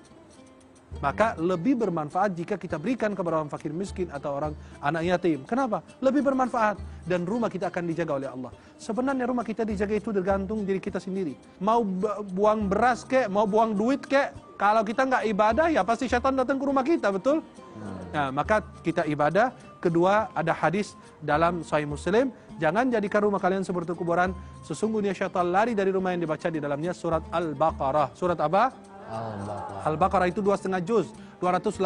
Maka lebih bermanfaat jika kita berikan kepada orang fakir miskin atau orang anak yatim. Kenapa? Lebih bermanfaat. Dan rumah kita akan dijaga oleh Allah. Sebenarnya rumah kita dijaga itu tergantung diri kita sendiri. Mau buang beras kek, mau buang duit kek, kalau kita nggak ibadah ya pasti syaitan datang ke rumah kita, betul? Nah, maka kita ibadah. Kedua, ada hadis dalam Sahih Muslim, jangan jadikan rumah kalian seperti kuburan. Sesungguhnya syaitan lari dari rumah yang dibaca di dalamnya surat Al-Baqarah. Surat apa? Al-Baqarah itu 2,5 juz, 286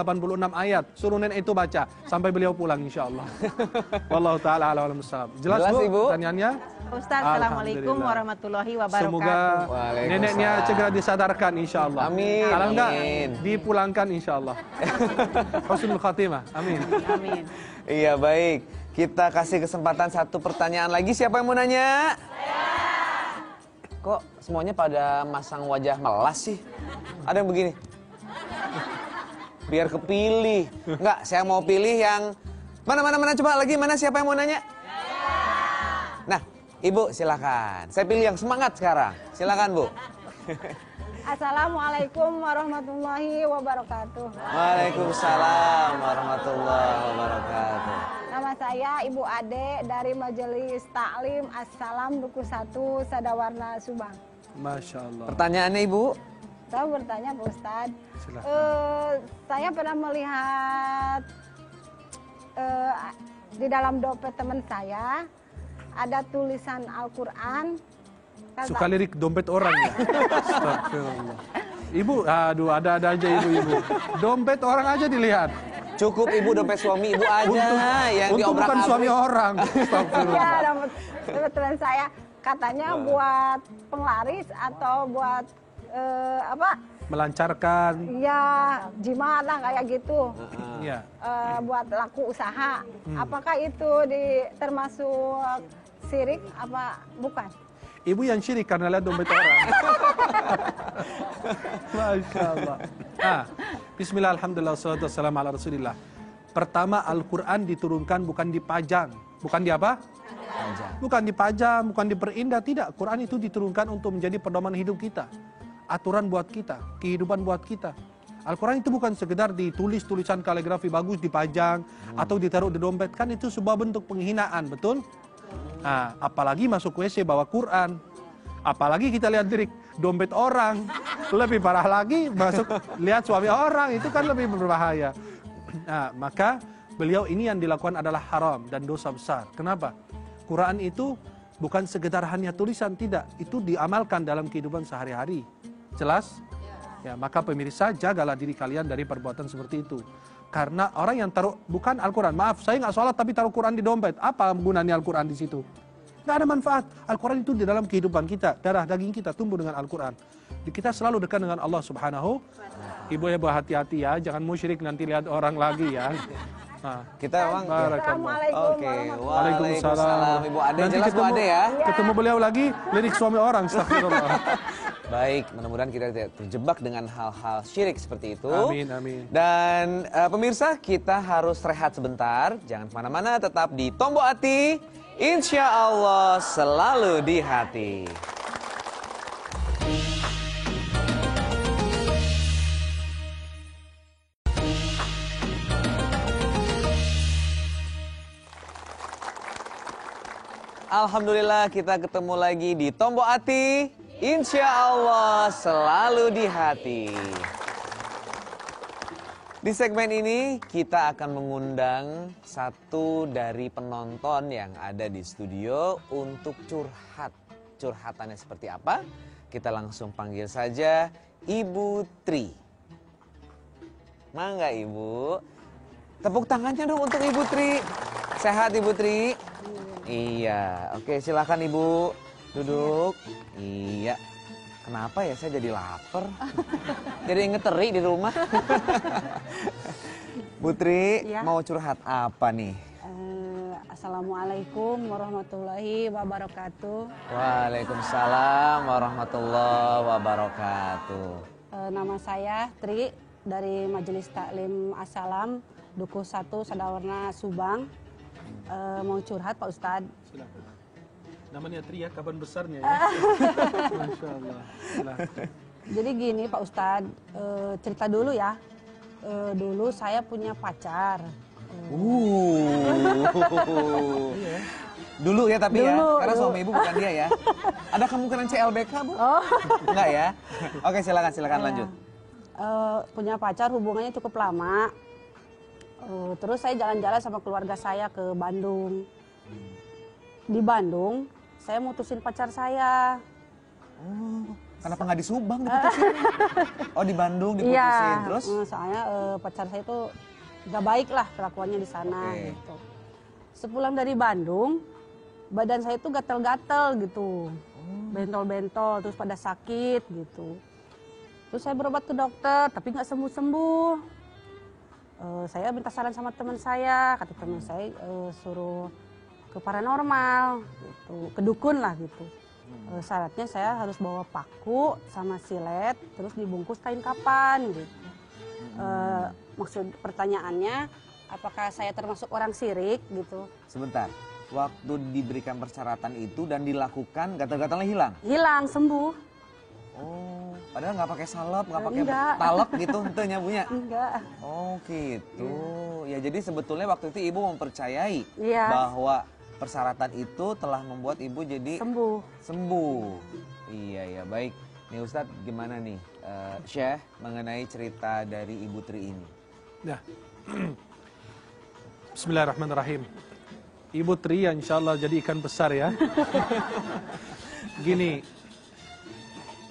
ayat. Suruh nenek itu baca sampai beliau pulang insyaallah. Wallahu taala ala alam bissawab. Jelas Bu Ibu? pertanyaannya? Ustaz, assalamualaikum warahmatullahi wabarakatuh. Semoga neneknya segera disadarkan insyaallah. Amin. Kalau enggak Amin. dipulangkan insyaallah. Husnul khatimah. Amin. Amin. Iya, baik. Kita kasih kesempatan satu pertanyaan lagi. Siapa yang mau nanya? Kok semuanya pada masang wajah melas sih? Ada yang begini. Biar kepilih. Enggak, saya mau pilih yang mana coba lagi, mana siapa yang mau nanya? Nah, Ibu silakan. Saya pilih yang semangat sekarang. Silakan, Bu. Assalamualaikum warahmatullahi wabarakatuh. Waalaikumsalam warahmatullahi wabarakatuh. Nama saya Ibu Ade dari Majelis Taklim Assalam Duku 1 Sadawarna Subang. Masya Allah. Pertanyaannya, Ibu? Saya bertanya Pak Ustadz, Silakan. saya pernah melihat di dalam dompet teman saya ada tulisan Al-Quran. Suka lirik dompet orang ya. Astagfirullah. Ibu, aduh ada aja ibu-ibu. Dompet orang aja dilihat. Cukup Ibu dompet suami Ibu aja yang Untung bukan diobrak-abrik. suami orang. Astagfirullah. Iya, dompet teman saya katanya buat penglaris atau buat Melancarkan. ya jimat lah kayak gitu. Ya. Buat laku usaha. Apakah itu termasuk syirik apa bukan? Ibu yang syirik karena lihat dompet orang. Masya Allah. Bismillah, alhamdulillah, wassalatu wassalamu ala rasulillah. Pertama, Al-Quran diturunkan bukan dipajang. Bukan di apa? Bukan dipajang, bukan diperindah. Tidak, Quran itu diturunkan untuk menjadi pedoman hidup kita. Aturan buat kita, kehidupan buat kita. Al-Quran itu bukan sekedar ditulis tulisan kaligrafi bagus, dipajang, atau ditaruh di dompet. Kan itu sebuah bentuk penghinaan, betul? Nah, apalagi masuk WC bawa Quran. Apalagi kita lihat lirik dompet orang. Lebih parah lagi masuk lihat suami orang, itu kan lebih berbahaya. Nah, maka beliau ini yang dilakukan adalah haram dan dosa besar. Kenapa? Quran itu bukan sekedar hanya tulisan, tidak. Itu diamalkan dalam kehidupan sehari-hari. Jelas? Ya, maka pemirsa, jagalah diri kalian dari perbuatan seperti itu. Karena orang yang taruh, bukan Al-Quran, maaf, saya nggak sholat tapi taruh Quran di dompet. Apa gunanya Al-Quran di situ? Nggak ada manfaat. Al-Quran itu di dalam kehidupan kita, darah daging kita tumbuh dengan Al-Quran. Kita selalu dekat dengan Allah Subhanahu. Ibu-ibu hati-hati ya, jangan musyrik nanti lihat orang lagi ya. Nah, Kita emang Assalamualaikum Oke, warahmatullahi waalaikumsalam. Ibu Ade, Nanti jelas Bu Ade ya. Ketemu beliau lagi, lirik suami orang. Astagfirullah. Baik, mudah-mudahan kita tidak terjebak dengan hal-hal syirik seperti itu. Amin, amin. Dan pemirsa, kita harus rehat sebentar. Jangan kemana-mana, tetap di Tombo Hati. Insya Allah selalu di hati. Alhamdulillah kita ketemu lagi di Tombo Hati. Insya Allah selalu di hati. Di segmen ini kita akan mengundang satu dari penonton yang ada di studio untuk curhat. Curhatannya seperti apa? Kita langsung panggil saja Ibu Tri. Mangga Ibu. Tepuk tangannya dong untuk Ibu Tri. Sehat Ibu Tri? Iya, oke silakan Ibu duduk. Iya. Kenapa ya saya jadi lapar? Jadi inget teri di rumah. Putri, Ya. mau curhat apa nih? Assalamualaikum warahmatullahi wabarakatuh. Waalaikumsalam warahmatullahi wabarakatuh. Nama saya Tri dari Majelis Taklim Assalam, Dukuh 1 Sadawarna Subang. Mau curhat Pak Ustadz. Silakan. Namanya Tri ya, kapan besarnya ya? Masya Allah. Silakan. Jadi gini Pak Ustadz, cerita dulu ya. Dulu saya punya pacar. Dulu ya tapi ya, Dulu, karena dulu. suami ibu bukan dia ya. Ada kemungkinan CLBK bu? Oh. Enggak ya? Oke silakan lanjut. Punya pacar hubungannya cukup lama. Terus saya jalan-jalan sama keluarga saya ke Bandung. Di Bandung, saya mutusin pacar saya. Oh, kenapa nggak di Subang diputusin? Oh di Bandung diputusin, Iya, terus? soalnya pacar saya itu gak baik lah kelakuannya di sana. Oke. Gitu. Sepulang dari Bandung, badan saya itu gatel-gatel gitu, bentol-bentol, terus pada sakit gitu. Terus saya berobat ke dokter, tapi nggak sembuh-sembuh. Saya minta saran sama teman saya, kata teman saya suruh ke paranormal, gitu, ke dukun lah gitu. Syaratnya saya harus bawa paku sama silet, terus dibungkus kain kapan gitu. Maksud pertanyaannya, apakah saya termasuk orang syirik gitu? Sebentar, waktu diberikan persyaratan itu dan dilakukan gatal-gatalnya hilang? Hilang, sembuh. Oh, padahal nggak pakai salep, nggak pakai Enggak. talep gitu hentenya punya? Enggak. Oh gitu. Ya jadi sebetulnya waktu itu ibu mempercayai Iya. bahwa persyaratan itu telah membuat ibu jadi Sembuh. Iya baik. Nih Ustadz gimana nih Syekh mengenai cerita dari Ibu Tri ini? Ya. Bismillahirrahmanirrahim. Ibu Tri ya insya Allah jadi ikan besar ya. Gini,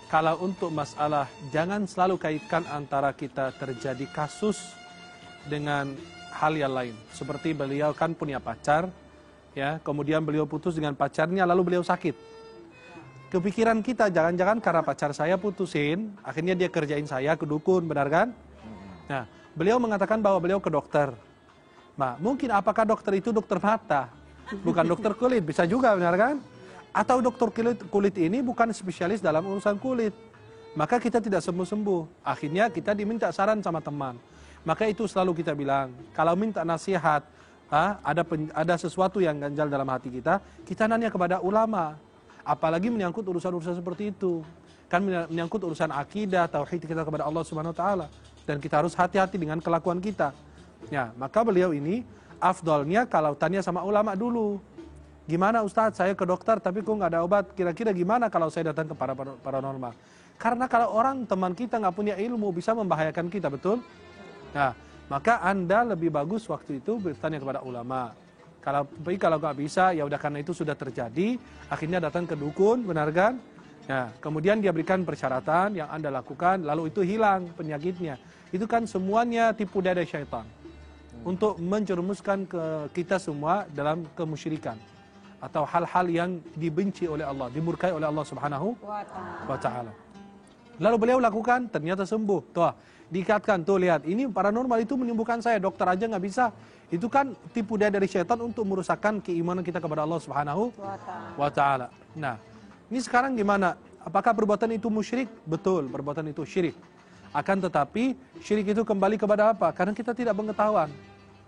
kalau untuk masalah jangan selalu kaitkan antara kita terjadi kasus dengan hal yang lain. Seperti beliau kan punya pacar, ya, kemudian beliau putus dengan pacarnya lalu beliau sakit. Kepikiran kita jangan-jangan karena pacar saya putusin, akhirnya dia kerjain saya ke dukun, benar kan? Nah, beliau mengatakan bahwa beliau ke dokter. Nah, mungkin apakah dokter itu dokter mata, bukan dokter kulit, bisa juga, benar kan? Atau dokter kulit ini bukan spesialis dalam urusan kulit. Maka kita tidak sembuh-sembuh. Akhirnya kita diminta saran sama teman. Maka itu selalu kita bilang, kalau minta nasihat, ada sesuatu yang ganjal dalam hati kita nanya kepada ulama. Apalagi menyangkut urusan-urusan seperti itu. Kan menyangkut urusan akidah, tauhid kita kepada Allah Subhanahu wa taala. Dan kita harus hati-hati dengan kelakuan kita. Ya, maka beliau ini afdolnya kalau tanya sama ulama dulu. Gimana Ustadz, saya ke dokter tapi kok nggak ada obat. Kira-kira gimana kalau saya datang ke paranormal? Karena kalau orang teman kita nggak punya ilmu bisa membahayakan kita, betul? Nah, maka Anda lebih bagus waktu itu bertanya kepada ulama. Kalau nggak bisa, ya udah karena itu sudah terjadi, akhirnya datang ke dukun, benar kan? Nah, kemudian dia berikan persyaratan yang Anda lakukan, lalu itu hilang penyakitnya. Itu kan semuanya tipu daya syaitan untuk menjerumuskan kita semua dalam kemusyrikan atau hal-hal yang dibenci oleh Allah, dimurkai oleh Allah Subhanahu wa taala. Lalu beliau lakukan, ternyata sembuh. Tuh, dikatakan, tuh lihat, ini paranormal itu menyembuhkan saya, dokter aja nggak bisa. Itu kan tipu daya dari syaitan untuk merusakkan keimanan kita kepada Allah Subhanahu wa taala. Nah, ini sekarang gimana? Apakah perbuatan itu musyrik? Betul, perbuatan itu syirik. Akan tetapi syirik itu kembali kepada apa? Karena kita tidak pengetahuan,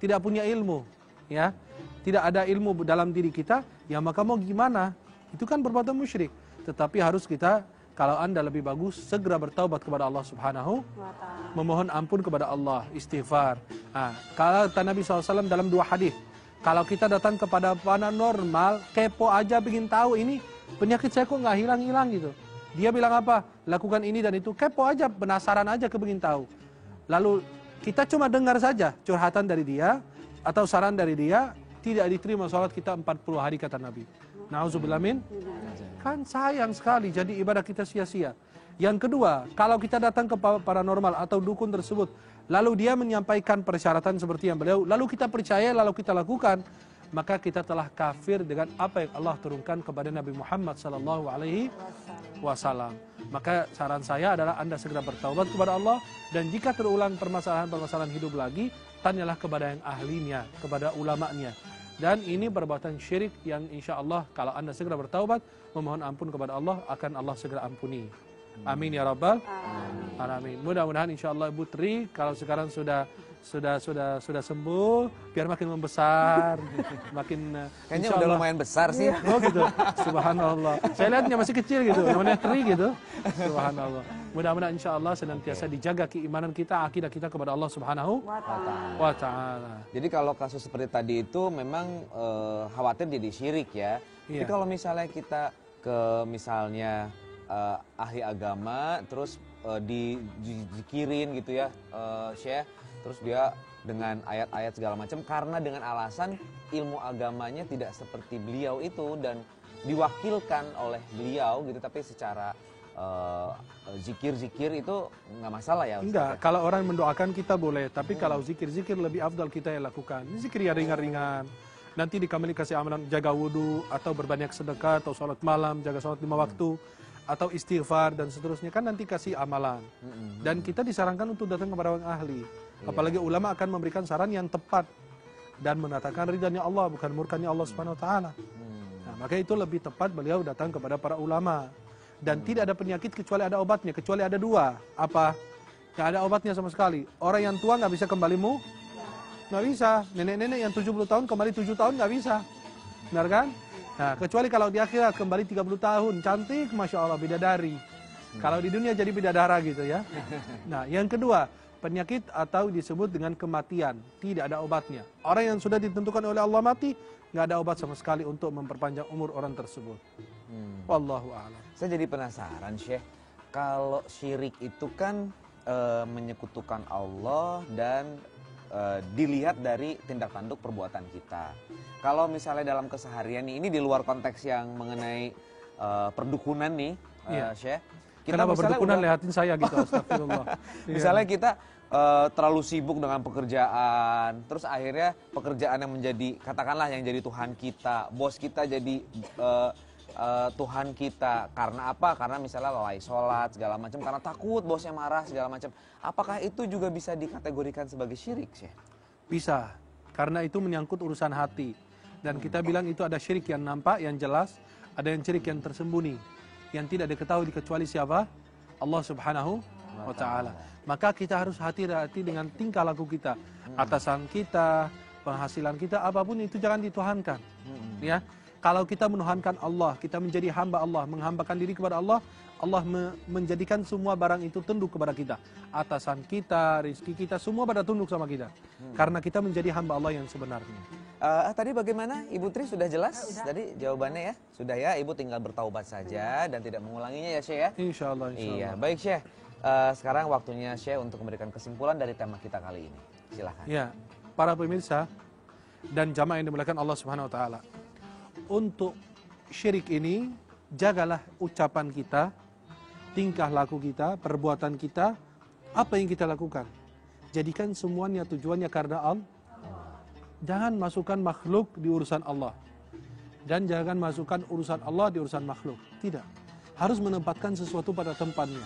tidak punya ilmu, ya. Tidak ada ilmu dalam diri kita, ya maka mau gimana? Itu kan perbuatan musyrik. Tetapi harus kita, kalau Anda lebih bagus, segera bertaubat kepada Allah Subhanahu, memohon ampun kepada Allah, istighfar. Nah, kalau Nabi SAW dalam 2 hadis, kalau kita datang kepada paranormal, kepo aja ingin tahu ini penyakit saya kok nggak hilang-hilang gitu. Dia bilang apa? Lakukan ini dan itu, kepo aja, penasaran aja, kepingin tahu. Lalu kita cuma dengar saja curhatan dari dia atau saran dari dia, tidak diterima sholat kita 40 hari kata Nabi. Nauzubillah min. Kan sayang sekali, jadi ibadah kita sia-sia. Yang kedua, kalau kita datang ke paranormal atau dukun tersebut, lalu dia menyampaikan persyaratan seperti yang beliau, lalu kita percaya, lalu kita lakukan, maka kita telah kafir dengan apa yang Allah turunkan kepada Nabi Muhammad SAW. Maka saran saya adalah Anda segera bertaubat kepada Allah, dan jika terulang permasalahan-permasalahan hidup lagi, tanyalah kepada yang ahlinya, kepada ulamanya. Dan ini perbuatan syirik yang insya Allah kalau Anda segera bertaubat, memohon ampun kepada Allah, akan Allah segera ampuni. Amin ya rabbal alamin. Mudah-mudahan insya Allah Ibu Tri kalau sekarang sudah sembuh, biar makin membesar, makin Kayaknya udah lumayan besar sih. Oh gitu. Subhanallah. Saya lihatnya masih kecil gitu, namanya Tri gitu. Subhanallah. Mudah-mudahan insya Allah senantiasa dijaga keimanan kita, akidah kita kepada Allah Subhanahu wa taala. Jadi kalau kasus seperti tadi itu memang khawatir jadi syirik ya. Tapi kalau misalnya kita ke misalnya ahli agama terus dizikirin gitu ya, Syekh, terus dia dengan ayat-ayat segala macam karena dengan alasan ilmu agamanya tidak seperti beliau itu dan diwakilkan oleh beliau gitu, tapi secara zikir-zikir itu nggak masalah ya Ustaz? Enggak, kalau orang mendoakan kita boleh, tapi kalau zikir-zikir lebih afdal kita yang lakukan. Zikir ya ringan-ringan. Nanti dikembali kasih amalan jaga wudhu atau berbanyak sedekah atau sholat malam, jaga sholat 5 waktu atau istighfar dan seterusnya, kan nanti kasih amalan. Dan kita disarankan untuk datang kepada orang ahli. Apalagi ulama akan memberikan saran yang tepat dan mendatangkan ridhanya Allah, bukan murkanya Allah Subhanahu wa taala. Nah, maka itu lebih tepat beliau datang kepada para ulama. Dan tidak ada penyakit kecuali ada obatnya, kecuali ada 2. Apa? Nggak ada obatnya sama sekali. Orang yang tua nggak bisa kembali nggak bisa. Nenek-nenek yang 70 tahun kembali 7 tahun nggak bisa. Benar kan? Nah, kecuali kalau di akhirat kembali 30 tahun, cantik, Masya Allah, bidadari. Kalau di dunia jadi bidadara gitu ya. Nah, yang kedua, penyakit atau disebut dengan kematian, tidak ada obatnya. Orang yang sudah ditentukan oleh Allah mati, nggak ada obat sama sekali untuk memperpanjang umur orang tersebut. Wallahu a'lam. Saya jadi penasaran, Syekh. Kalau syirik itu kan menyekutukan Allah dan dilihat dari tindak tanduk perbuatan kita. Kalau misalnya dalam keseharian ini di luar konteks yang mengenai perdukunan nih, Syekh. Kenapa perdukunan lihatin saya gitu, astagfirullah. Misalnya kita terlalu sibuk dengan pekerjaan, terus akhirnya pekerjaan yang menjadi, katakanlah yang jadi Tuhan kita, bos kita jadi Tuhan kita. Karena apa? Karena misalnya lalai sholat segala macam, karena takut bosnya marah segala macam. Apakah itu juga bisa dikategorikan sebagai syirik, Syekh? Bisa, karena itu menyangkut urusan hati. Dan kita bilang itu ada syirik yang nampak, yang jelas, ada yang syirik yang tersembunyi, yang tidak diketahui kecuali siapa? Allah Subhanahu wa taala. Maka kita harus hati-hati dengan tingkah laku kita. Atasan kita, penghasilan kita, apapun itu jangan dituhankan. Ya. Kalau kita menuhankan Allah, kita menjadi hamba Allah, menghambakan diri kepada Allah, Allah menjadikan semua barang itu tunduk kepada kita. Atasan kita, rezeki kita, semua pada tunduk sama kita. Karena kita menjadi hamba Allah yang sebenarnya. Tadi bagaimana? Ibu Tri sudah jelas? Tadi jawabannya ya? Sudah ya, Ibu tinggal bertaubat saja dan tidak mengulanginya ya, Syekh ya? Insya Allah. Iya, baik Syekh. Sekarang waktunya Syekh untuk memberikan kesimpulan dari tema kita kali ini. Silahkan. Ya, para pemirsa dan jamaah yang dimuliakan Allah Subhanahu wa taala. Untuk syirik ini, jagalah ucapan kita, tingkah laku kita, perbuatan kita, apa yang kita lakukan. Jadikan semuanya tujuannya karena Allah. Jangan masukkan makhluk di urusan Allah. Dan jangan masukkan urusan Allah di urusan makhluk. Tidak. Harus menempatkan sesuatu pada tempatnya.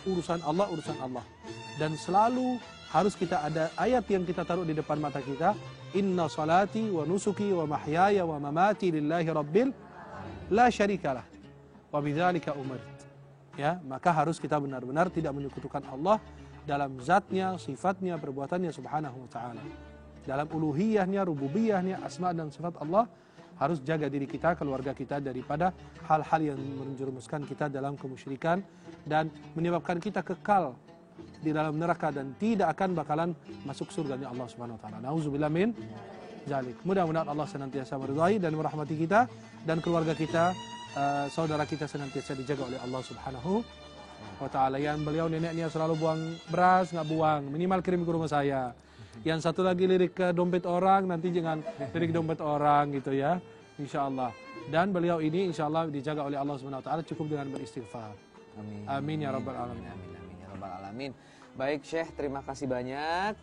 Urusan Allah, urusan Allah. Dan selalu harus kita ada ayat yang kita taruh di depan mata kita. Inna salati wa nusuki wa mahyaya wa mamati lillahi rabbil la syarikalah. Wa bidzalika umirt. Ya, maka harus kita benar-benar tidak menyekutukan Allah dalam zatnya, sifatnya, perbuatannya subhanahu wa ta'ala. Dalam uluhiyahnya, rububiyahnya, asma dan sifat Allah, harus jaga diri kita, keluarga kita daripada hal-hal yang menjerumuskan kita dalam kemusyrikan dan menyebabkan kita kekal di dalam neraka dan tidak akan bakalan masuk surganya Allah Subhanahu wa taala. Nauzubillah min dzalik. Mudah-mudahan Allah senantiasa meridai dan merahmati kita dan keluarga kita, saudara kita senantiasa dijaga oleh Allah Subhanahu wa taala. Yang beliau neneknya selalu buang beras, nggak buang, minimal kirim ke rumah saya. Yang satu lagi lirik ke dompet orang, nanti jangan lirik dompet orang gitu ya, insyaallah. Dan beliau ini insyaallah dijaga oleh Allah Subhanahu wa taala, cukup dengan beristighfar. Amin. Amin ya rabbal alamin. Amin amin ya rabbal alamin. Baik Syekh, terima kasih banyak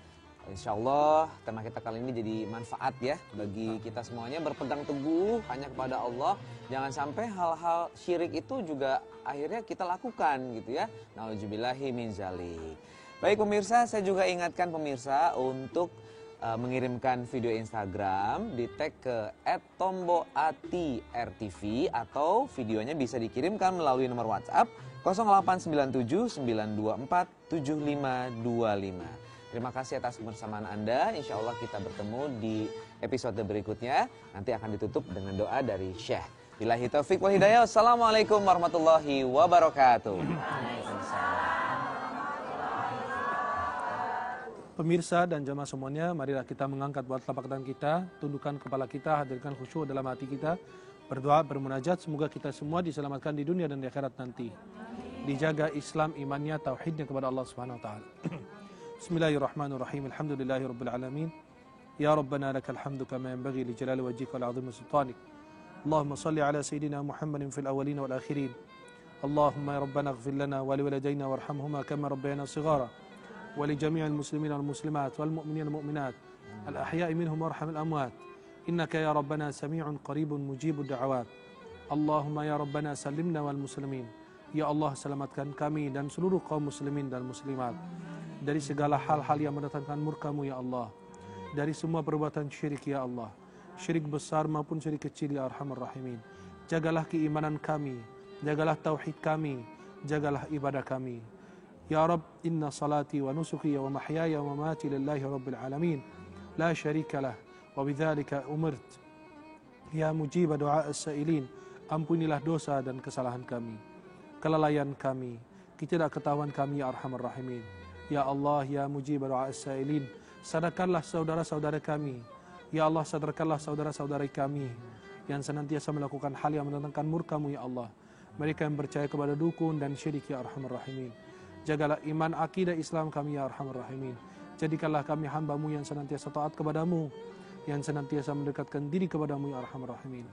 Insya Allah tema kita kali ini jadi manfaat ya bagi kita semuanya, berpegang teguh hanya kepada Allah. Jangan sampai hal-hal syirik itu juga akhirnya kita lakukan gitu ya. Nauzubillahi min zalik. Baik pemirsa, saya juga ingatkan pemirsa untuk mengirimkan video Instagram di tag ke @tomboatirtv atau videonya bisa dikirimkan melalui nomor WhatsApp 0897 924 7525. Terima kasih atas kebersamaan Anda. Insya Allah kita bertemu di episode berikutnya. Nanti akan ditutup dengan doa dari Syekh. Billahi taufiq wal hidayah. Assalamualaikum warahmatullahi wabarakatuh. Pemirsa dan jamaah semuanya, marilah kita mengangkat buat telapak tangan kita, tundukkan kepala kita, hadirkan khusyuk dalam hati kita, berdoa, bermunajat, semoga kita semua diselamatkan di dunia dan di akhirat nanti. Dijaga Islam, imannya, tauhidnya kepada Allah Subhanahu wa taala. Bismillahirrahmanirrahim. Alhamdulillahirabbil alamin. Ya Rabbana lakal hamdu kama yanbaghi li jalali wajhika wal 'azimi sultanik. Allahumma shalli ala sayidina Muhammadin fil awwalin wal akhirin. Allahumma ya Rabbana ighfir lana wa liwalidayna warhamhuma kama rabbayana shighara. ولجميع المسلمين والمسلمات والمؤمنين والمؤمنات الأحياء منهم وارحم الأموات إنك يا ربنا سميع قريب مجيب الدعوات اللهم يا ربنا سلمنا والمسلمين Ya Allah, selamatkan kami dan seluruh kaum muslimin dan muslimat dari segala hal-hal yang mendatangkan murka-Mu ya Allah, dari semua perbuatan syirik ya Allah, syirik besar maupun syirik kecil ya Arhamar Rahimin. Jagalah keimanan kami, jagalah tauhid kami, jagalah ibadah kami. Ya Rabb, inna salati wa nusuki wa mahyaya wa mamati lillahi rabbil alamin la syarika lah wa bidzalika umirt. Ya mujib doa as-sailin, ampunilah dosa dan kesalahan kami, kelalaian kami, ketidakketahuan kami ya Arhamar Rahimin. Ya Allah, ya mujib doa as-sailin, sadarkanlah saudara-saudara kami. Ya Allah, sadarkanlah saudara-saudara kami yang senantiasa melakukan hal yang mendatangkan murka-Mu ya Allah. Mereka yang percaya kepada dukun dan syirik ya Arhamar Rahimin. Jagalah iman akidah Islam kami ya Arhamar Rahimin. Jadikanlah kami hamba-Mu yang senantiasa taat kepada-Mu, yang senantiasa mendekatkan diri kepada-Mu ya Arhamar Rahimin.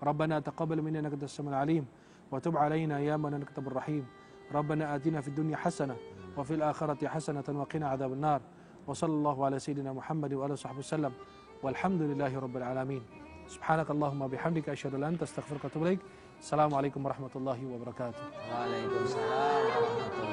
Rabbana taqabbal minna innaka antas samiul alim wa tub alaina ya man anta tawwabur rahim. Rabbana atina fid dunya hasanah wa fil akhirati hasanatan wa qina adzabannar. Wa sallallahu ala sayyidina Muhammad wa ala sahbihi wasallam. Walhamdulillahi rabbil alamin. Subhanakallahumma bihamdika asyhadu an la ilaha illa anta astaghfiruka wa atubu ilaik. Assalamualaikum warahmatullahi wabarakatuh. Waalaikumsalam warahmatullahi wabarakatuh.